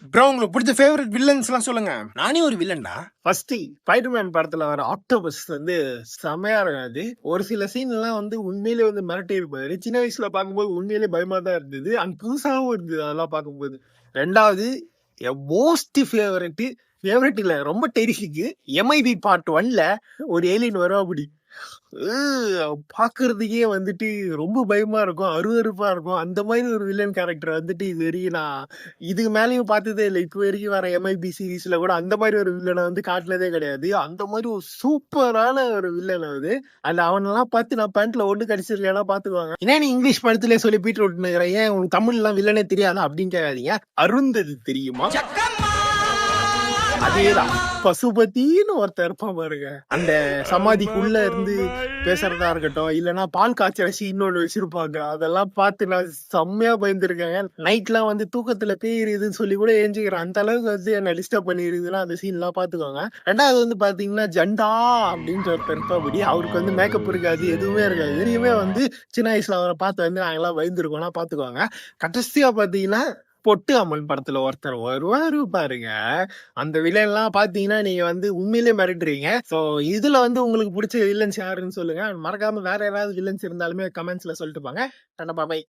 Bro உங்களுக்கு பிடிச்ச favourite வில்லன்ஸ்லாம் சொல்லுங்க. நானே ஒரு வில்லன்டா. ஃபர்ஸ்ட் ஸ்பைடர்மேன் படத்துல வர ஆக்டோபஸ் வந்து செமையா இருக்காது. ஒரு சில சீன் எல்லாம் வந்து உண்மையிலே வந்து மிரட்டி இருப்பாரு. சின்ன வயசுல பார்க்கும்போது உண்மையிலே பயமா தான் இருந்தது. அண்ட் புதுசாகவும் இருந்தது அதெல்லாம் பார்க்கும்போது. ரெண்டாவது மோஸ்ட் ஃபேவரட் இல்ல, ரொம்ப டெரிஃபிக் எம்ஐபி பார்ட் 1ல ஒரு ஏலியன் வரும். அப்படி பாக்குறதுக்கே வந்துட்டு ரொம்ப பயமா இருக்கும், அருவருப்பா இருக்கும். அந்த மாதிரி ஒரு வில்லன் கேரக்டர் வந்துட்டு இது வரைக்கும் நான் இதுக்கு மேலேயும் பார்த்ததே இல்லை. இப்போ வரைக்கும் வர எம்ஐபி சீரீஸ்ல கூட அந்த மாதிரி ஒரு வில்லனை வந்து காட்டினதே கிடையாது. அந்த மாதிரி ஒரு சூப்பரான ஒரு வில்லன் அது. அந்த அவனெல்லாம் பார்த்து நான் பேண்ட்ல ஒண்ணு கடிச்சிருக்கேன்னா பாத்துக்குவாங்க. ஏன்னா நீ இங்கிலீஷ் படத்துல சொல்லி பீட் விட்டுனுக்கிறேன், ஏன் உனக்கு தமிழ் எல்லாம் வில்லனே தெரியாதா அப்படின்னு கேட்காதீங்க. அருந்ததி தெரியுமா? அதேதான். பசுபதினு ஒருத்தர் இருப்பான் பாருங்க, அந்த சமாதிக்குள்ள இருந்து பேசுறதா இருக்கட்டும், இல்லைன்னா பால் காய்ச்சல் இன்னொன்னு வச்சிருப்பாங்க. அதெல்லாம் பார்த்து நான் செம்மையா பயந்துருக்கேன். நைட்லாம் வந்து தூக்கத்துல பேய் இருக்குதுன்னு சொல்லி கூட ஏஞ்சிக்கிறேன். அந்த அளவுக்கு வந்து என்ன டிஸ்டர்ப் பண்ணிருக்குதுன்னா அந்த சீன் எல்லாம் பாத்துக்கோங்க. ரெண்டாவது வந்து பாத்தீங்கன்னா ஜண்டா அப்படின்ற ஒருத்தர் இருப்பாப்படி. அவருக்கு வந்து மேக்கப் இருக்காது, எதுவுமே இருக்காது. எதுவுமே வந்து சின்ன வயசுல அவரை பார்த்து வந்து நாங்கெல்லாம் பயந்துருக்கோம்னா பாத்துக்கோங்க. கடைசியா பாத்தீங்கன்னா பொட்டு அம்மன் படத்துல ஒருத்தர் வருவாரு பாருங்க, அந்த வில்லன்லாம் பாத்தீங்கன்னா நீங்க வந்து உண்மையிலே மிரட்டுறீங்க. சோ இதுல வந்து உங்களுக்கு பிடிச்ச வில்லன்ஸ் யாருன்னு சொல்லுங்க. மறக்காம வேற யாராவது வில்லன்ஸ் இருந்தாலுமே கமெண்ட்ஸ்ல சொல்லிட்டு போங்க. டாடா பாய்.